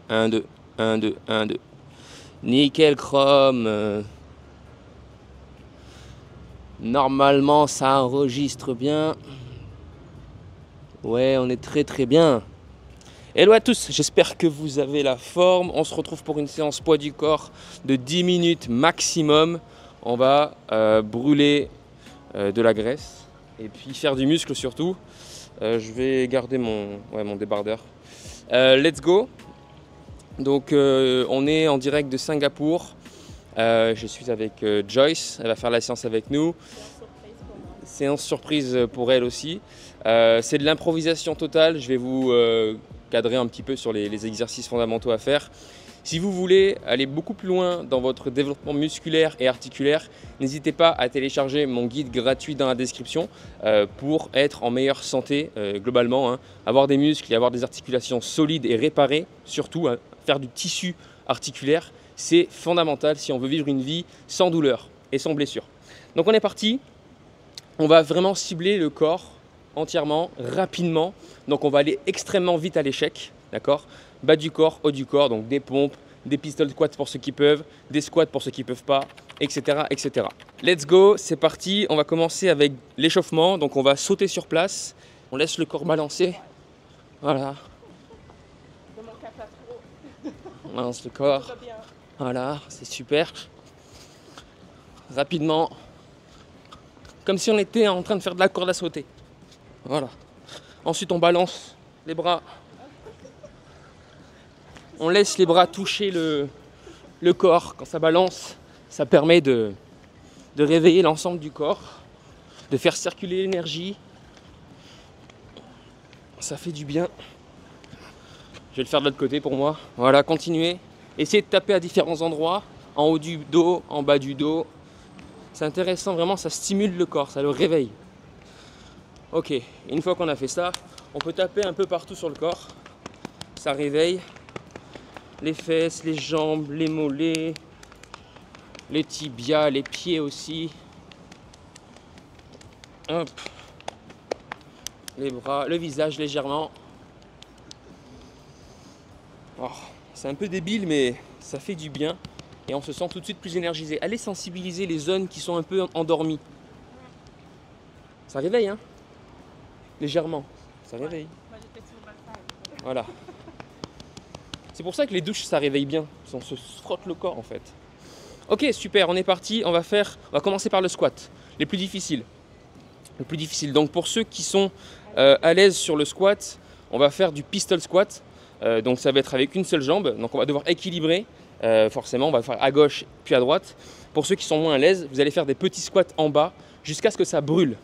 1, 2, 1, 2, 1, 2. Nickel chrome. Normalement, ça enregistre bien. Ouais, on est très très bien. Hello à tous, j'espère que vous avez la forme. On se retrouve pour une séance poids du corps de 10 minutes maximum. On va brûler de la graisse et puis faire du muscle surtout. Je vais garder mon débardeur. Let's go. Donc on est en direct de Singapour. Je suis avec Joyce, elle va faire la séance avec nous. Séance surprise pour elle aussi. C'est de l'improvisation totale. Je vais vous cadrer un petit peu sur les exercices fondamentaux à faire. Si vous voulez aller beaucoup plus loin dans votre développement musculaire et articulaire, n'hésitez pas à télécharger mon guide gratuit dans la description pour être en meilleure santé globalement, hein. Avoir des muscles et avoir des articulations solides et réparées, surtout hein, faire du tissu articulaire, c'est fondamental si on veut vivre une vie sans douleur et sans blessure. Donc on est parti, on va vraiment cibler le corps entièrement, rapidement. Donc on va aller extrêmement vite à l'échec, d'accord ? Bas du corps, haut du corps, donc des pompes, des pistol squats pour ceux qui peuvent, des squats pour ceux qui ne peuvent pas, etc., etc. Let's go, c'est parti. On va commencer avec l'échauffement. Donc on va sauter sur place. On laisse le corps balancer. Voilà. On balance le corps. Voilà, c'est super. Rapidement. Comme si on était en train de faire de la corde à sauter. Voilà. Ensuite on balance les bras. On laisse les bras toucher le corps. Quand ça balance, ça permet de réveiller l'ensemble du corps, de faire circuler l'énergie. Ça fait du bien. Je vais le faire de l'autre côté pour moi. Voilà, continuez. Essayez de taper à différents endroits, en haut du dos, en bas du dos. C'est intéressant, vraiment, ça stimule le corps, ça le réveille. Ok, une fois qu'on a fait ça, on peut taper un peu partout sur le corps. Ça réveille. Les fesses, les jambes, les mollets, les tibias, les pieds aussi. Hop. Les bras, le visage légèrement. Oh, c'est un peu débile mais ça fait du bien et on se sent tout de suite plus énergisé. Allez sensibiliser les zones qui sont un peu endormies. Ça réveille hein. Légèrement. Ça réveille. Voilà. C'est pour ça que les douches ça réveille bien. On se frotte le corps en fait. Ok super, on est parti. On va commencer par le squat. Les plus difficiles. Le plus difficile. Donc pour ceux qui sont à l'aise sur le squat, on va faire du pistol squat. Donc ça va être avec une seule jambe. Donc on va devoir équilibrer. Forcément, on va faire à gauche puis à droite. Pour ceux qui sont moins à l'aise, vous allez faire des petits squats en bas jusqu'à ce que ça brûle.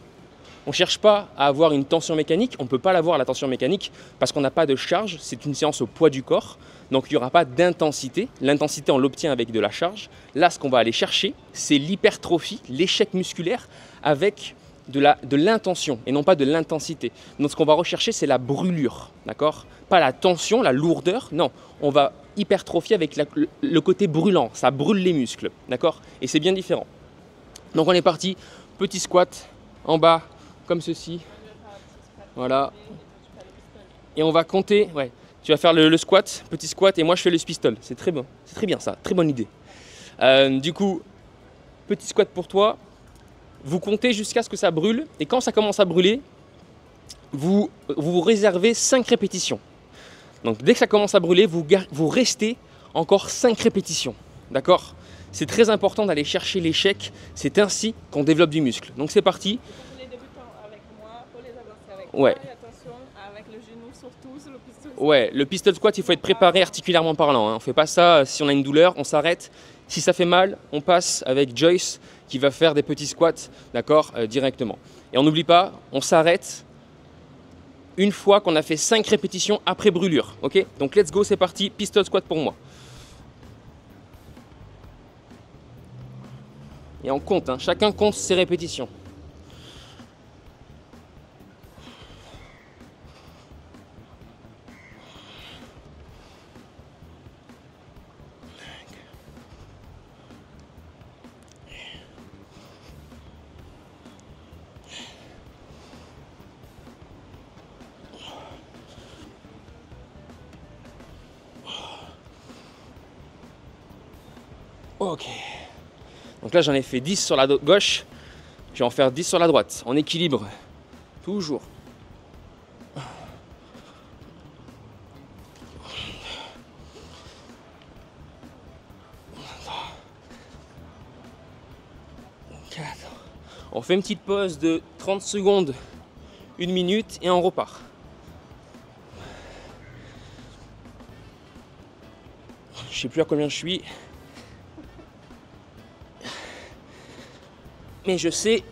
On ne cherche pas à avoir une tension mécanique, on ne peut pas l'avoir la tension mécanique parce qu'on n'a pas de charge, c'est une séance au poids du corps, donc il n'y aura pas d'intensité. L'intensité on l'obtient avec de la charge. Là ce qu'on va aller chercher, c'est l'hypertrophie, l'échec musculaire avec de l'intention et non pas de l'intensité. Donc ce qu'on va rechercher c'est la brûlure, d'accord ? Pas la tension, la lourdeur, non, on va hypertrophier avec le côté brûlant, ça brûle les muscles, d'accord ? Et c'est bien différent. Donc on est parti, petit squat en bas, comme ceci, voilà, et on va compter, ouais, tu vas faire le squat, petit squat, et moi je fais le pistol, c'est très bon, c'est très bien ça, très bonne idée. Du coup, petit squat pour toi, vous comptez jusqu'à ce que ça brûle, et quand ça commence à brûler, vous réservez 5 répétitions. Donc dès que ça commence à brûler, vous restez encore 5 répétitions, d'accord ? C'est très important d'aller chercher l'échec, c'est ainsi qu'on développe du muscle. Donc c'est parti. Ouais. Attention avec le genou surtout sur le pistol. Ouais, le pistol squat, il faut être préparé articulairement parlant. Hein. On ne fait pas ça si on a une douleur, on s'arrête. Si ça fait mal, on passe avec Joyce qui va faire des petits squats, d'accord, directement. Et on n'oublie pas, on s'arrête une fois qu'on a fait 5 répétitions après brûlure. Ok ? Donc let's go, c'est parti, pistol squat pour moi. Et on compte, hein. Chacun compte ses répétitions. Ok. Donc là, j'en ai fait 10 sur la gauche. Je vais en faire 10 sur la droite, en équilibre. Toujours. On fait une petite pause de 30 secondes, 1 minute et on repart. Je sais plus à combien je suis. Mais je sais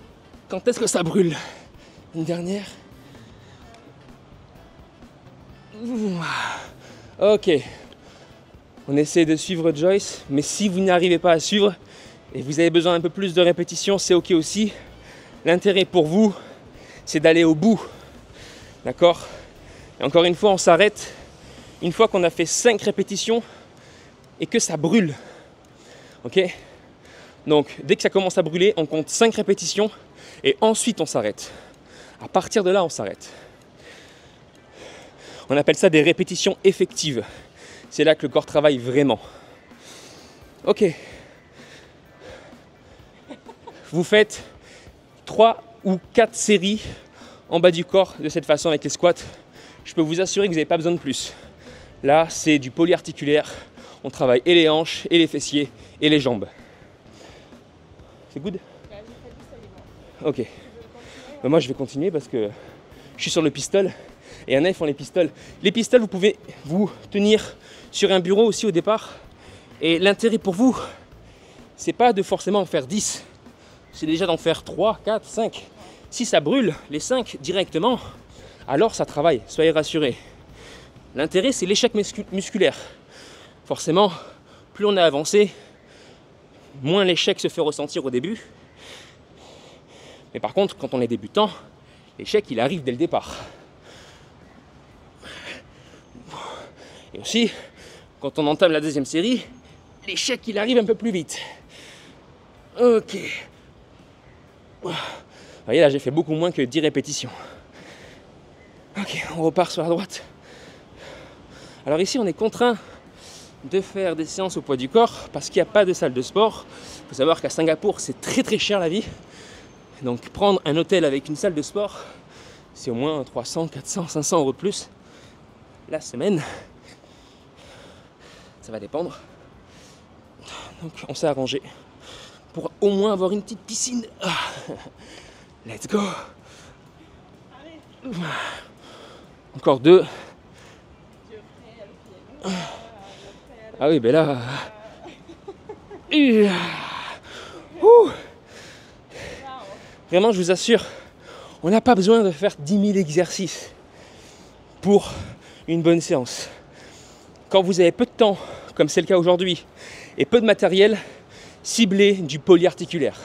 quand est-ce que ça brûle. Une dernière. Ok. On essaie de suivre Joyce, mais si vous n'arrivez pas à suivre et vous avez besoin d'un peu plus de répétition, c'est ok aussi. L'intérêt pour vous, c'est d'aller au bout. D'accord? Et encore une fois, on s'arrête une fois qu'on a fait 5 répétitions et que ça brûle. Ok? Donc, dès que ça commence à brûler, on compte 5 répétitions et ensuite on s'arrête. À partir de là, on s'arrête. On appelle ça des répétitions effectives. C'est là que le corps travaille vraiment. Ok. Vous faites 3 ou 4 séries en bas du corps de cette façon avec les squats. Je peux vous assurer que vous n'avez pas besoin de plus. Là, c'est du polyarticulaire. On travaille et les hanches, et les fessiers, et les jambes. C'est good? Ok. Moi, je vais continuer parce que je suis sur le pistol. Et il y en a, ils font les pistoles. Les pistoles, vous pouvez vous tenir sur un bureau aussi au départ. Et l'intérêt pour vous, c'est pas de forcément en faire 10. C'est déjà d'en faire 3, 4, 5. Si ça brûle, les 5 directement, alors ça travaille, soyez rassurés. L'intérêt, c'est l'échec musculaire. Forcément, plus on a avancé, moins l'échec se fait ressentir au début. Mais par contre, quand on est débutant, l'échec, il arrive dès le départ. Et aussi, quand on entame la deuxième série, l'échec, il arrive un peu plus vite. Ok. Vous voyez, là, j'ai fait beaucoup moins que 10 répétitions. Ok, on repart sur la droite. Alors ici, on est contraint de faire des séances au poids du corps parce qu'il n'y a pas de salle de sport. Il faut savoir qu'à Singapour, c'est très très cher la vie. Donc prendre un hôtel avec une salle de sport, c'est au moins 300, 400, 500 euros de plus la semaine. Ça va dépendre. Donc on s'est arrangé pour au moins avoir une petite piscine. Let's go. Encore 2. Ah oui, ben là. Vraiment, je vous assure, on n'a pas besoin de faire 10 000 exercices pour une bonne séance. Quand vous avez peu de temps, comme c'est le cas aujourd'hui, et peu de matériel, ciblez du polyarticulaire.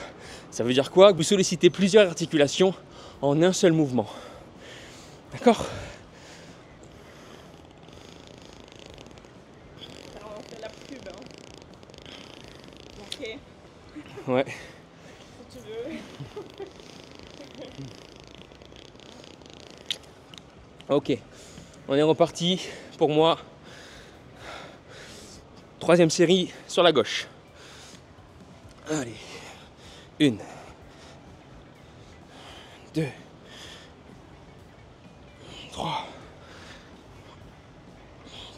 Ça veut dire quoi? Que vous sollicitez plusieurs articulations en un seul mouvement. D'accord? On fait la pub, hein. Ok, Ouais. si tu veux. Ok. On est reparti pour moi. 3e série sur la gauche. Allez. 1. 2. 3.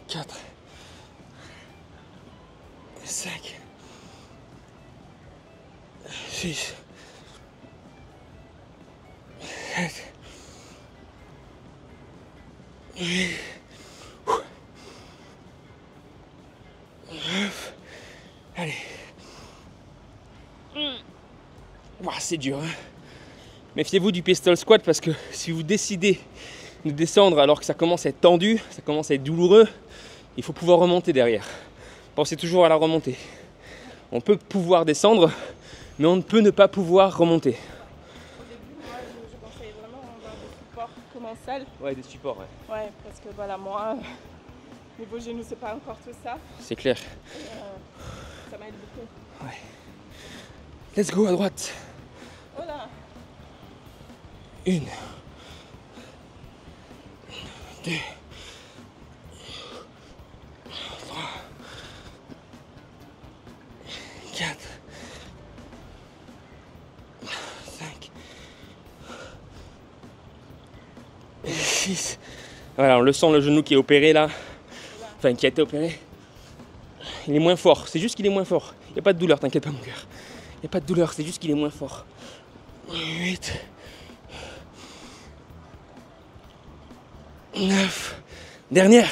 4. 5. 6. 7. 8. 9. Allez. Ouah, c'est dur, hein. Méfiez-vous du pistol squat parce que si vous décidez de descendre alors que ça commence à être tendu, ça commence à être douloureux, il faut pouvoir remonter derrière. Pensez toujours à la remontée. On peut pouvoir descendre, mais on ne peut ne pas pouvoir remonter. Au début, moi, je conseille vraiment d'avoir des supports comme en salle. Ouais, des supports, ouais. Ouais, parce que voilà, moi, niveau genou, c'est pas encore tout ça. C'est clair. Ça m'aide beaucoup. Ouais. Let's go à droite. Oh là! 1. 2. 3. 4. 6. Voilà, on le sent, le genou qui est opéré là, enfin qui a été opéré, il est moins fort, c'est juste qu'il est moins fort. Il n'y a pas de douleur, t'inquiète pas mon cœur. Il n'y a pas de douleur, c'est juste qu'il est moins fort. 8, 9, dernière,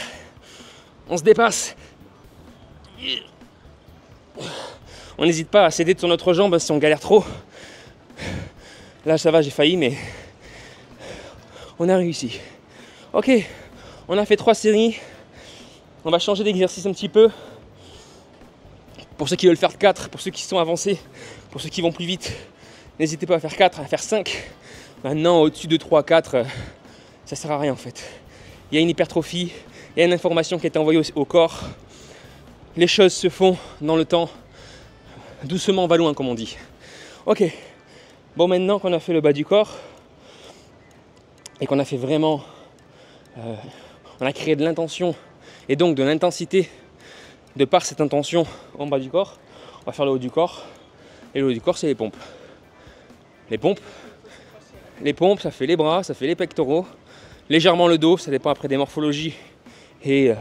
on se dépasse. On n'hésite pas à céder de son autre jambe si on galère trop. Là ça va, j'ai failli, mais on a réussi. Ok, on a fait 3 séries. On va changer d'exercice un petit peu. Pour ceux qui veulent faire 4, pour ceux qui sont avancés, pour ceux qui vont plus vite, n'hésitez pas à faire 4, à faire 5. Maintenant, au-dessus de 3, 4, ça sert à rien en fait. Il y a une hypertrophie, il y a une information qui est envoyée au corps. Les choses se font dans le temps. Doucement, on va loin, comme on dit. Ok. Bon, maintenant qu'on a fait le bas du corps et qu'on a fait vraiment... on a créé de l'intention et donc de l'intensité de par cette intention en bas du corps, on va faire le haut du corps. Et le haut du corps, c'est les pompes. Les pompes, ça fait les bras, ça fait les pectoraux, légèrement le dos, ça dépend après des morphologies et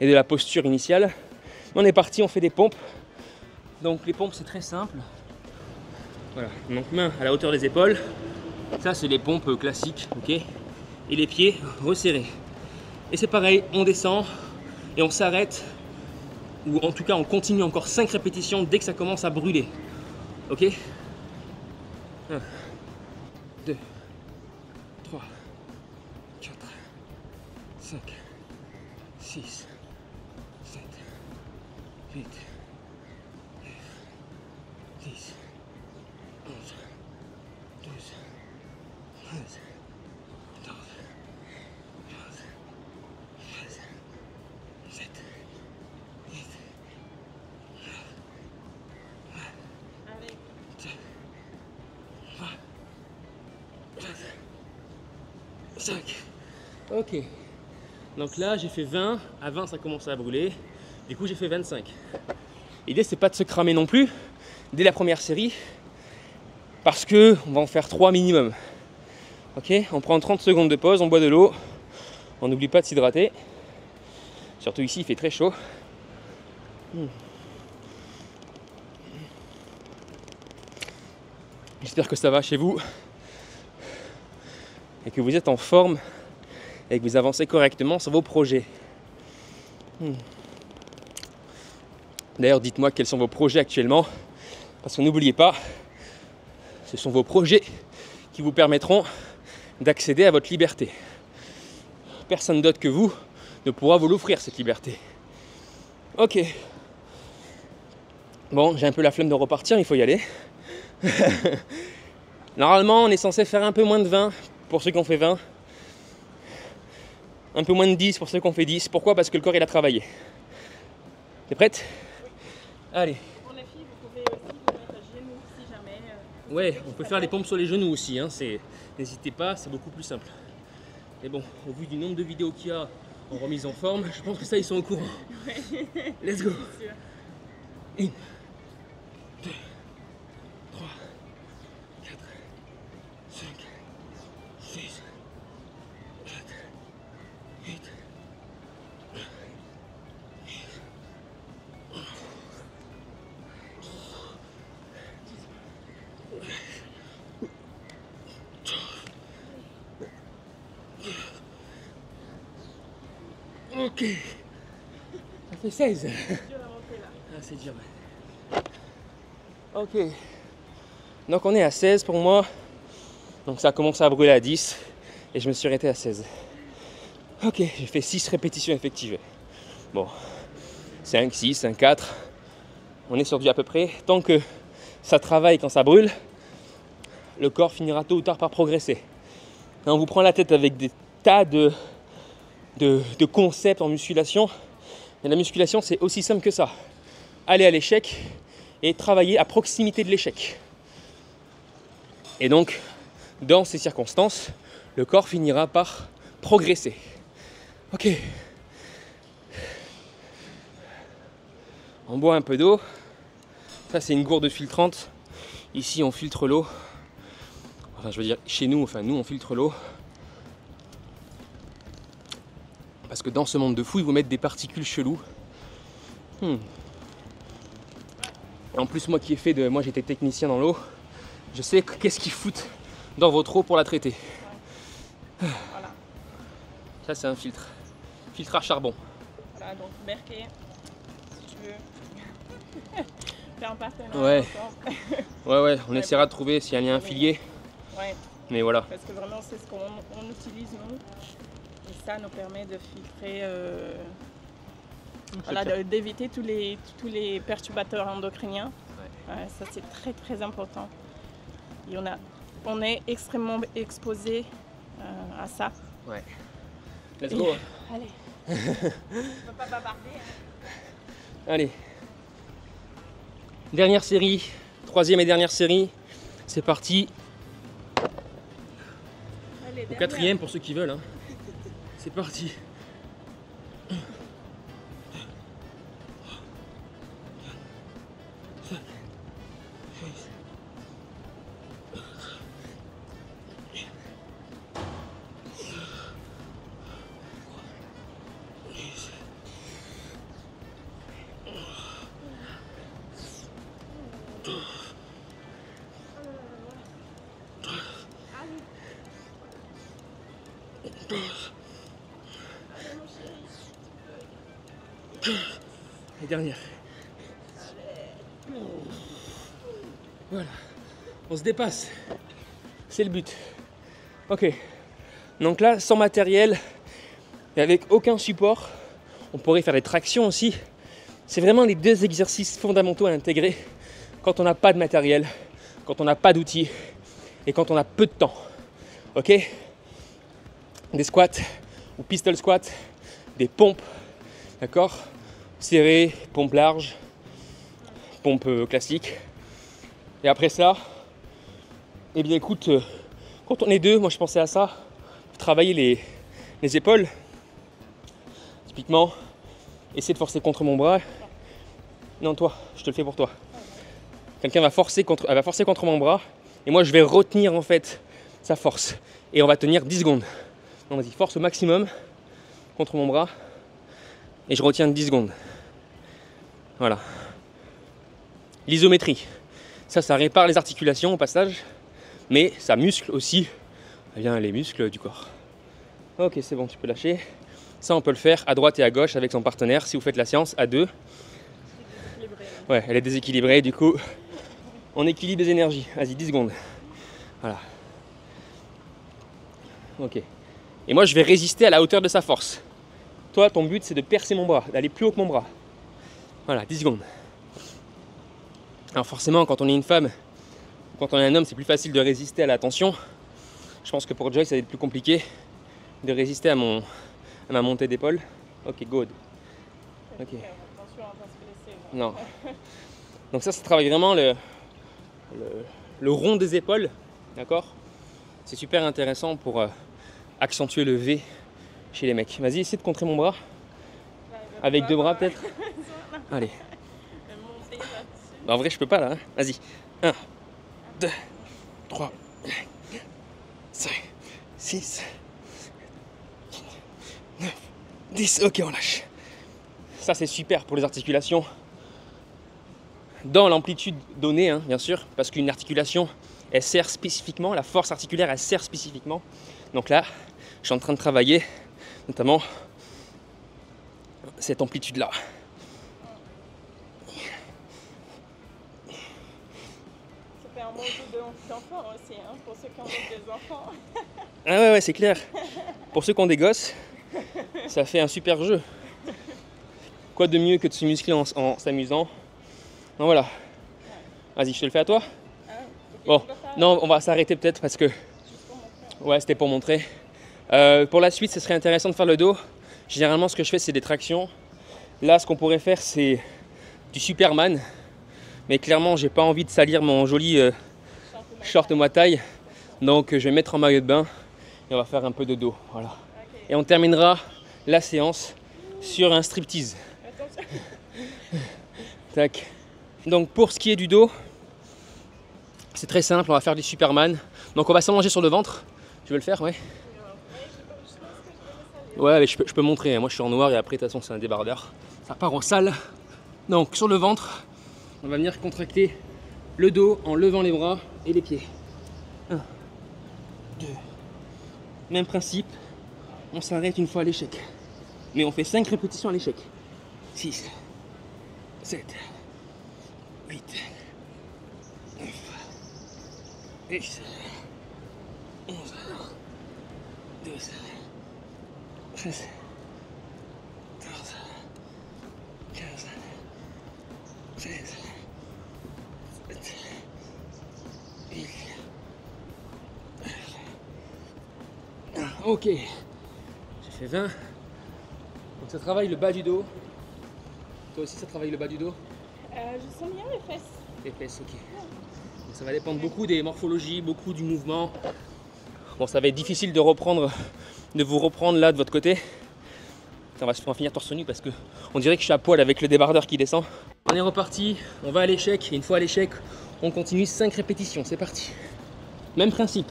de la posture initiale. On est parti, on fait des pompes. Donc les pompes, c'est très simple. Voilà, donc main à la hauteur des épaules. Ça, c'est les pompes classiques, ok. Et les pieds resserrés. Et c'est pareil, on descend et on s'arrête. Ou en tout cas, on continue encore 5 répétitions dès que ça commence à brûler. Ok. 1, 2, 3, 4, 5, 6, 7, 8, 9, 10, 11, 12, 13, 14, 15, 16, 17, 18, 5. Ok. Donc là, j'ai fait 20. À 20, ça commence à brûler. Du coup, j'ai fait 25. L'idée, c'est pas de se cramer non plus dès la première série. Parce que on va en faire 3 minimum. Ok. On prend 30 secondes de pause, on boit de l'eau. On n'oublie pas de s'hydrater. Surtout ici, il fait très chaud. J'espère que ça va chez vous. Et que vous êtes en forme et que vous avancez correctement sur vos projets. D'ailleurs, dites-moi quels sont vos projets actuellement, parce que n'oubliez pas, ce sont vos projets qui vous permettront d'accéder à votre liberté. Personne d'autre que vous ne pourra vous l'offrir, cette liberté. Ok. Bon, j'ai un peu la flemme de repartir, il faut y aller. Normalement, on est censé faire un peu moins de 20 pour ceux qui ont fait 20. Un peu moins de 10 pour ceux qui ont fait 10. Pourquoi ? Parce que le corps, il a travaillé. T'es prête ? Allez. Pour les filles, vous pouvez aussi vous mettre à genoux si jamais. Ouais, on peut faire les pompes sur les genoux aussi. Hein. N'hésitez pas, c'est beaucoup plus simple. Mais bon, au vu du nombre de vidéos qu'il y a en remise en forme, je pense que ça, ils sont au courant. Ouais. Let's go. 1, 2, 3, 4, 5, 6, 7, 8, 9, 10, 11, 12. Ok. Ça fait 16. Dur à monter là. Ah, c'est dur. Ok. Donc on est à 16 pour moi. Donc ça a commencé à brûler à 10. Et je me suis arrêté à 16. Ok, j'ai fait 6 répétitions effectives. Bon. 5, 6, 5, 4. On est sur du à peu près. Tant que ça travaille quand ça brûle, le corps finira tôt ou tard par progresser. Là, on vous prend la tête avec des tas de concepts en musculation. Et la musculation, c'est aussi simple que ça. Aller à l'échec et travailler à proximité de l'échec. Et donc, dans ces circonstances, le corps finira par progresser. Ok. On boit un peu d'eau. Ça, c'est une gourde filtrante. Ici, on filtre l'eau. Enfin, je veux dire, chez nous, nous, on filtre l'eau. Parce que dans ce monde de fou, ils vous mettent des particules cheloues. Et en plus, moi qui ai fait moi j'étais technicien dans l'eau, je sais qu'est-ce qu'ils foutent dans votre eau pour la traiter. Voilà. Ça c'est un filtre. Filtre à charbon. Voilà, donc Berkey, si tu veux. Faire un partenariat. Ouais. ensemble. Ouais, on essaiera de trouver s'il y a un lien affilié. Ouais, Mais voilà. parce que vraiment c'est ce qu'on utilise nous. Et ça nous permet de filtrer, voilà, d'éviter tous les perturbateurs endocriniens. Ouais, ça c'est très très important. Et on est extrêmement exposé à ça. Ouais. Let's go. Allez. On va pas bavarder. Allez. Dernière série, troisième et dernière série. C'est parti. Allez, Au quatrième pour ceux qui veulent. Hein. C'est parti. Et dernière. Voilà. On se dépasse. C'est le but. Ok. Donc là, sans matériel et avec aucun support, on pourrait faire des tractions aussi. C'est vraiment les deux exercices fondamentaux à intégrer quand on n'a pas de matériel, quand on n'a pas d'outils et quand on a peu de temps. Ok? Des squats ou pistol squats, des pompes, d'accord? Serré, pompe large, pompe classique. Et après ça, eh bien écoute, quand on est deux, moi je pensais à ça, travailler les épaules. Typiquement, essayer de forcer contre mon bras. Non, toi, je te le fais pour toi. Quelqu'un va forcer contre mon bras et moi je vais retenir en fait sa force. Et on va tenir 10 secondes. Donc vas-y, force au maximum contre mon bras et je retiens 10 secondes. Voilà. L'isométrie. Ça répare les articulations au passage, mais ça muscle aussi les muscles du corps. Ok, c'est bon, tu peux lâcher. Ça, on peut le faire à droite et à gauche avec son partenaire si vous faites la séance à deux. Ouais, elle est déséquilibrée, du coup, on équilibre les énergies. Vas-y, 10 secondes. Voilà. Ok. Et moi, je vais résister à la hauteur de sa force. Toi, ton but, c'est de percer mon bras, d'aller plus haut que mon bras. Voilà, 10 secondes. Alors forcément, quand on est une femme, quand on est un homme, c'est plus facile de résister à la tension. Je pense que pour Joy, ça va être plus compliqué de résister à ma montée d'épaule. Ok, good. Ok. Attention à ne pas se blesser. Non. Donc ça travaille vraiment le rond des épaules, d'accord? C'est super intéressant pour accentuer le V chez les mecs. Vas-y, essaie de contrer mon bras. Avec deux bras peut-être. Allez. En vrai, je peux pas là. Hein. Vas-y. 1, 2, 3, 5, 6, 9, 10. Ok, on lâche. Ça, c'est super pour les articulations. Dans l'amplitude donnée, hein, bien sûr, parce qu'une articulation, elle sert spécifiquement, la force articulaire, elle sert spécifiquement. Donc là, je suis en train de travailler, notamment cette amplitude-là. Ça fait un bon jeu d'enfant aussi, hein, pour ceux qui ont des enfants. Ah ouais, c'est clair. Pour ceux qui ont des gosses, ça fait un super jeu. Quoi de mieux que de se muscler en s'amusant? Non, voilà. Vas-y, je te le fais à toi. Bon, non, on va s'arrêter peut-être parce que... Ouais, c'était pour montrer. Pour la suite, ce serait intéressant de faire le dos. Généralement, ce que je fais, c'est des tractions. Là, ce qu'on pourrait faire, c'est du Superman. Mais clairement, j'ai pas envie de salir mon joli short Muay Thai. Donc, je vais mettre en maillot de bain et on va faire un peu de dos. Voilà. Et on terminera la séance sur un striptease. Tac. Donc, pour ce qui est du dos, c'est très simple. On va faire du Superman. Donc, on va s'allonger sur le ventre. Tu veux le faire? Ouais. Ouais, mais je peux montrer. Moi, je suis en noir et après, de toute façon, c'est un débardeur. Ça part au sale. Donc, sur le ventre, on va venir contracter le dos en levant les bras et les pieds. 1, 2. Même principe. On s'arrête une fois à l'échec. Mais on fait 5 répétitions à l'échec. 6, 7, 8, 9, 10, 11, 12, 13, 14, 15, 16, 17, 18, 19. Ok, j'ai fait 20. Donc ça travaille le bas du dos. Toi aussi ça travaille le bas du dos? Je sens bien les fesses. Les fesses, ok. Donc ça va dépendre beaucoup des morphologies, beaucoup du mouvement. Bon, ça va être difficile de vous reprendre là de votre côté. On va finir torse nu parce que on dirait que je suis à poil avec le débardeur qui descend. On est reparti, on va à l'échec et une fois à l'échec, on continue 5 répétitions. C'est parti. Même principe.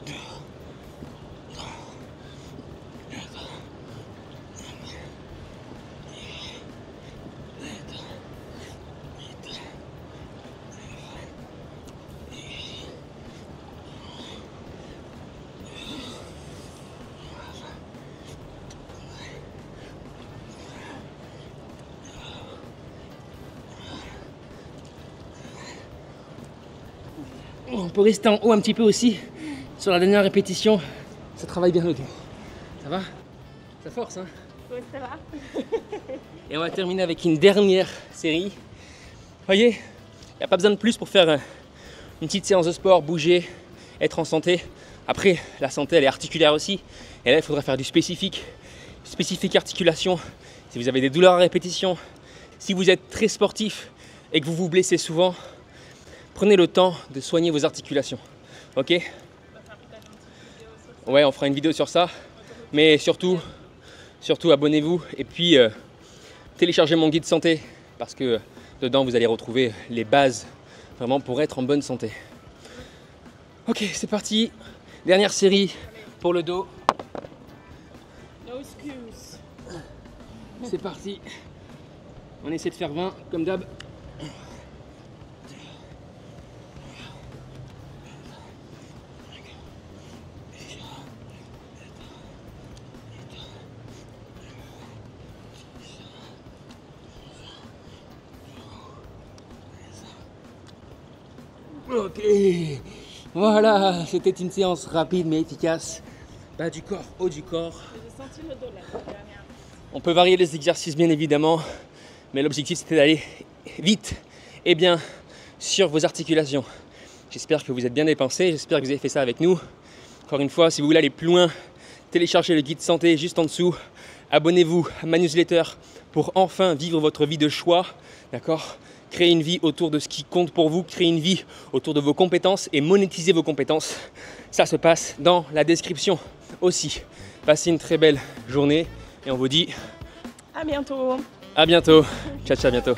2, 3, 4, 5, 7, 8, 9, 10. On peut rester en haut un petit peu aussi sur la dernière répétition. Ça travaille bien le dos. Ça va? Ça force, hein? Ouais, ça va. Et on va terminer avec une dernière série. Vous voyez, il n'y a pas besoin de plus pour faire une petite séance de sport, bouger, être en santé. Après, la santé, elle est articulaire aussi. Et là, il faudra faire du spécifique articulation. Si vous avez des douleurs à répétition, si vous êtes très sportif et que vous vous blessez souvent, prenez le temps de soigner vos articulations. Ok? Ouais, on fera une vidéo sur ça. Mais surtout abonnez-vous et puis téléchargez mon guide santé parce que dedans vous allez retrouver les bases vraiment pour être en bonne santé. Ok, c'est parti. Dernière série pour le dos. No excuse. C'est parti. On essaie de faire 20 comme d'hab. Ok, voilà, c'était une séance rapide mais efficace. Bas du corps, haut du corps. J'ai senti le dos là, la dernière. On peut varier les exercices bien évidemment, mais l'objectif c'était d'aller vite et bien sur vos articulations. J'espère que vous êtes bien dépensés, j'espère que vous avez fait ça avec nous. Encore une fois, si vous voulez aller plus loin, téléchargez le guide santé juste en dessous. Abonnez-vous à ma newsletter pour enfin vivre votre vie de choix, d'accord ? Créer une vie autour de ce qui compte pour vous, créer une vie autour de vos compétences et monétiser vos compétences. Ça se passe dans la description aussi. Passez une très belle journée et on vous dit À bientôt. à bientôt. Ciao, ciao, à bientôt.